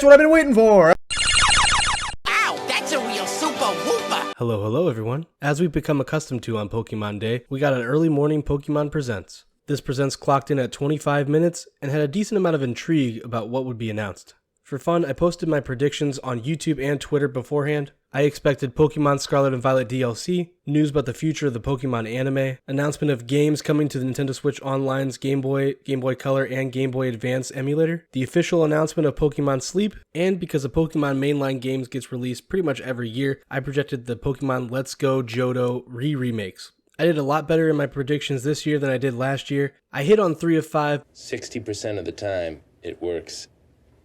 what I've been waiting for! Ow, that's a real super whooper! Hello everyone. As we've become accustomed to on Pokemon Day, we got an early morning Pokemon Presents. This Presents clocked in at 25 minutes and had a decent amount of intrigue about what would be announced. For fun, I posted my predictions on YouTube and Twitter beforehand. I expected Pokemon Scarlet and Violet DLC, news about the future of the Pokemon anime, announcement of games coming to the Nintendo Switch Online's Game Boy, Game Boy Color, and Game Boy Advance emulator, the official announcement of Pokemon Sleep, and because the Pokemon mainline games gets released pretty much every year, I projected the Pokemon Let's Go Johto remakes. I did a lot better in my predictions this year than I did last year. I hit on 3 of 5. 60% of the time, it works.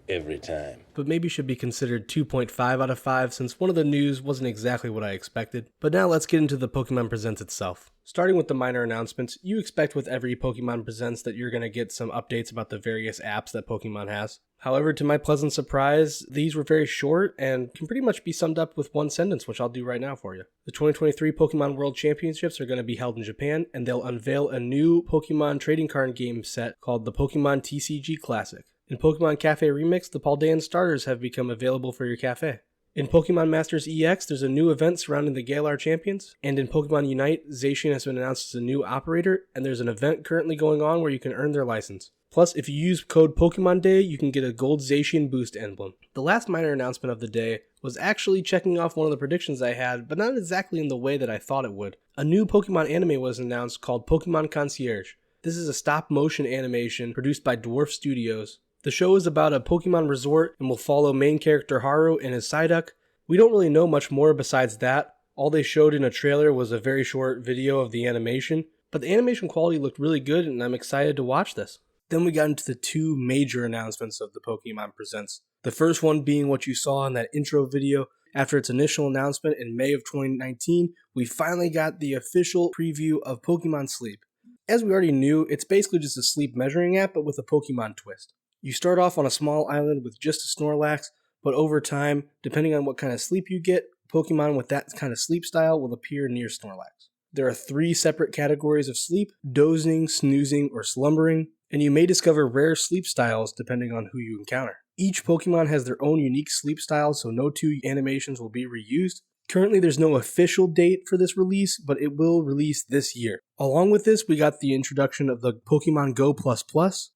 Every time. But maybe should be considered 2.5 out of 5 since one of the news wasn't exactly what I expected. But now let's get into the Pokemon Presents itself. Starting with the minor announcements, you expect with every Pokemon Presents that you're going to get some updates about the various apps that Pokemon has. However, to my pleasant surprise, these were very short and can pretty much be summed up with one sentence, which I'll do right now for you. The 2023 Pokemon World Championships are going to be held in Japan, and they'll unveil a new Pokemon trading card game set called the Pokemon TCG Classic. In Pokemon Cafe Remix, the Paldean starters have become available for your cafe. In Pokemon Masters EX, there's a new event surrounding the Galar champions. And in Pokemon Unite, Zacian has been announced as a new operator, and there's an event currently going on where you can earn their license. Plus, if you use code Pokemon Day, you can get a gold Zacian boost emblem. The last minor announcement of the day was actually checking off one of the predictions I had, but not exactly in the way that I thought it would. A new Pokemon anime was announced called Pokemon Concierge. This is a stop-motion animation produced by Dwarf Studios. The show is about a Pokemon resort and will follow main character Haru and his Psyduck. We don't really know much more besides that. All they showed in a trailer was a very short video of the animation, but the animation quality looked really good and I'm excited to watch this. Then we got into the two major announcements of the Pokemon Presents. The first one being what you saw in that intro video. After its initial announcement in May of 2019, we finally got the official preview of Pokemon Sleep. As we already knew, it's basically just a sleep measuring app but with a Pokemon twist. You start off on a small island with just a Snorlax, but over time, depending on what kind of sleep you get, Pokemon with that kind of sleep style will appear near Snorlax. There are 3 separate categories of sleep: dozing, snoozing, or slumbering, and you may discover rare sleep styles depending on who you encounter. Each Pokemon has their own unique sleep style, so no 2 animations will be reused. Currently, there's no official date for this release, but it will release this year. Along with this, we got the introduction of the Pokemon Go++.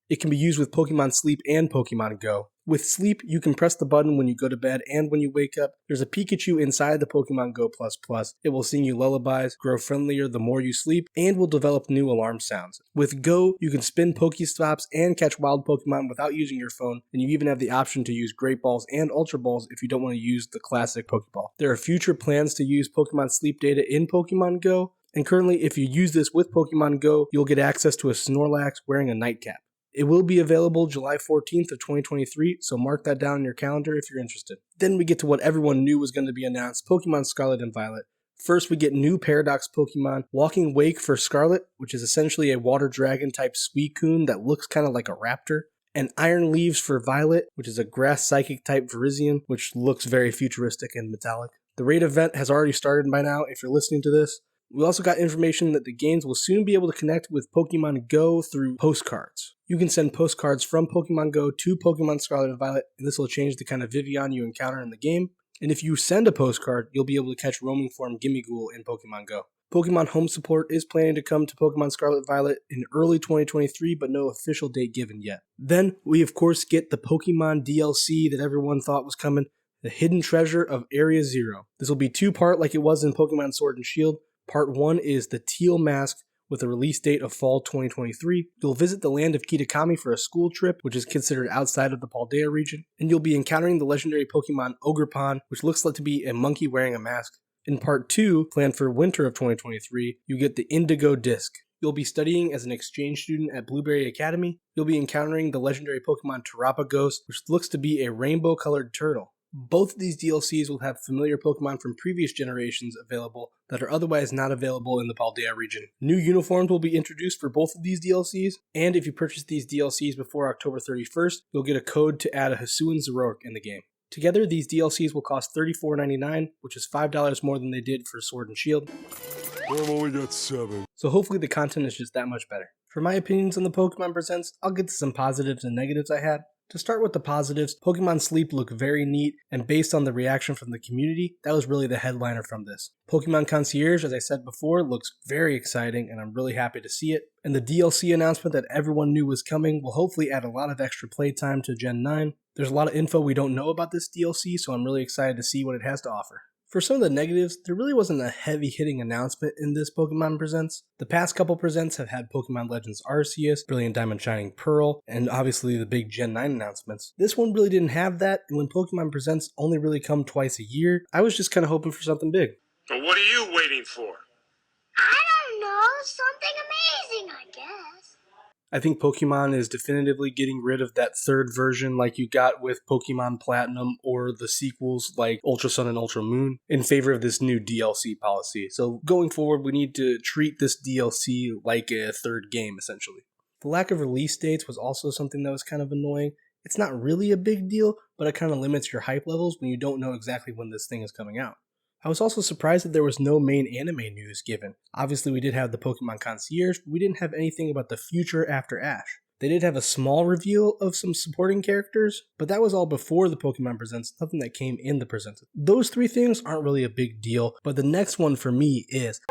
It can be used with Pokemon Sleep and Pokemon Go. With Sleep, you can press the button when you go to bed and when you wake up. There's a Pikachu inside the Pokemon Go++. It will sing you lullabies, grow friendlier the more you sleep, and will develop new alarm sounds. With Go, you can spin Pokestops and catch wild Pokemon without using your phone, and you even have the option to use Great Balls and Ultra Balls if you don't want to use the classic Pokeball. There are future plans to use Pokemon Sleep data in Pokemon Go, and currently if you use this with Pokemon Go, you'll get access to a Snorlax wearing a nightcap. It will be available July 14th of 2023, so mark that down in your calendar if you're interested. Then we get to what everyone knew was going to be announced, Pokemon Scarlet and Violet. First, we get new Paradox Pokemon, Walking Wake for Scarlet, which is essentially a water dragon type Suicune that looks kind of like a raptor, and Iron Leaves for Violet, which is a grass psychic type Virizion, which looks very futuristic and metallic. The raid event has already started by now if you're listening to this. We also got information that the games will soon be able to connect with Pokemon Go through postcards. You can send postcards from Pokemon Go to Pokemon Scarlet and Violet, and this will change the kind of Vivillon you encounter in the game. And if you send a postcard, you'll be able to catch roaming form Gimmighoul in Pokemon Go. Pokemon Home support is planning to come to Pokemon Scarlet Violet in early 2023, but no official date given yet. Then, we of course get the Pokemon DLC that everyone thought was coming, the Hidden Treasure of Area Zero. This will be 2-part like it was in Pokemon Sword and Shield. Part 1 is the Teal Mask with a release date of fall 2023. You'll visit the land of Kitakami for a school trip, which is considered outside of the Paldea region, and you'll be encountering the legendary Pokemon Ogerpon, which looks like to be a monkey wearing a mask. In Part 2, planned for winter of 2023, you get the Indigo Disc. You'll be studying as an exchange student at Blueberry Academy. You'll be encountering the legendary Pokemon Terapagos, which looks to be a rainbow-colored turtle. Both of these DLCs will have familiar Pokemon from previous generations available that are otherwise not available in the Paldea region. New uniforms will be introduced for both of these DLCs, and if you purchase these DLCs before October 31st, you'll get a code to add a Hisuian Zoroark in the game. Together, these DLCs will cost $34.99, which is $5 more than they did for Sword and Shield. I've only got 7. So hopefully the content is just that much better. For my opinions on the Pokemon Presents, I'll get to some positives and negatives I had. To start with the positives, Pokemon Sleep looked very neat, and based on the reaction from the community, that was really the headliner from this. Pokemon Concierge, as I said before, looks very exciting, and I'm really happy to see it. And the DLC announcement that everyone knew was coming will hopefully add a lot of extra playtime to Gen 9. There's a lot of info we don't know about this DLC, so I'm really excited to see what it has to offer. For some of the negatives, there really wasn't a heavy-hitting announcement in this Pokemon Presents. The past couple Presents have had Pokemon Legends Arceus, Brilliant Diamond Shining Pearl, and obviously the big Gen 9 announcements. This one really didn't have that, and when Pokemon Presents only really come twice a year, I was just kind of hoping for something big. So what are you waiting for? I don't know, something amazing, I guess. I think Pokemon is definitively getting rid of that third version like you got with Pokemon Platinum or the sequels like Ultra Sun and Ultra Moon in favor of this new DLC policy. So going forward, we need to treat this DLC like a third game, essentially. The lack of release dates was also something that was kind of annoying. It's not really a big deal, but it kind of limits your hype levels when you don't know exactly when this thing is coming out. I was also surprised that there was no main anime news given. Obviously we did have the Pokemon Concierge, but we didn't have anything about the future after Ash. They did have a small reveal of some supporting characters, but that was all before the Pokemon Presents, nothing that came in the Presents. Those three things aren't really a big deal, but the next one for me is,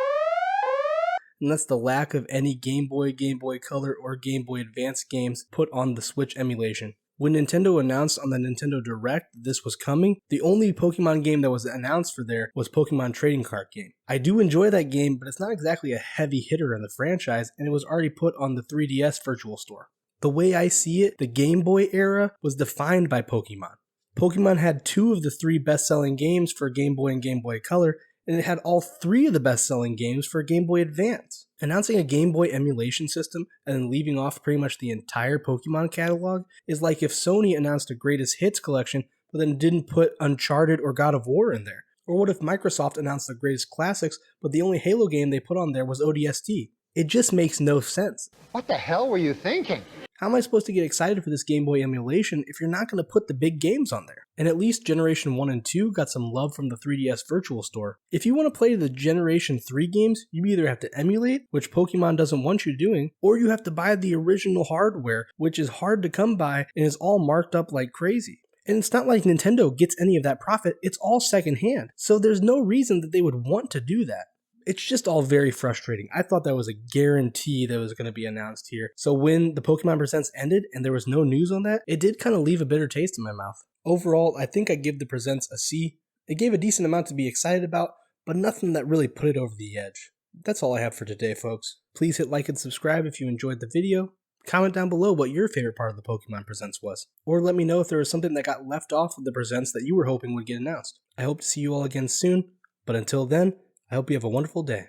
and that's the lack of any Game Boy, Game Boy Color, or Game Boy Advance games put on the Switch emulation. When Nintendo announced on the Nintendo Direct that this was coming, the only Pokemon game that was announced for there was Pokemon Trading Card Game. I do enjoy that game, but it's not exactly a heavy hitter in the franchise, and it was already put on the 3DS Virtual Store. The way I see it, the Game Boy era was defined by Pokemon. Pokemon had 2 of the 3 best-selling games for Game Boy and Game Boy Color, and it had all 3 of the best-selling games for Game Boy Advance. Announcing a Game Boy emulation system and then leaving off pretty much the entire Pokemon catalog is like if Sony announced a greatest hits collection but then didn't put Uncharted or God of War in there. Or what if Microsoft announced the greatest classics but the only Halo game they put on there was ODST? It just makes no sense. What the hell were you thinking? How am I supposed to get excited for this Game Boy emulation if you're not going to put the big games on there? And at least Generation 1 and 2 got some love from the 3DS Virtual Store. If you want to play the Generation 3 games, you either have to emulate, which Pokemon doesn't want you doing, or you have to buy the original hardware, which is hard to come by and is all marked up like crazy. And it's not like Nintendo gets any of that profit, it's all secondhand. So there's no reason that they would want to do that. It's just all very frustrating. I thought that was a guarantee that was going to be announced here. So when the Pokemon Presents ended and there was no news on that, it did kind of leave a bitter taste in my mouth. Overall, I think I give the Presents a C. It gave a decent amount to be excited about, but nothing that really put it over the edge. That's all I have for today, folks. Please hit like and subscribe if you enjoyed the video. Comment down below what your favorite part of the Pokemon Presents was. Or let me know if there was something that got left off of the Presents that you were hoping would get announced. I hope to see you all again soon, but until then, I hope you have a wonderful day.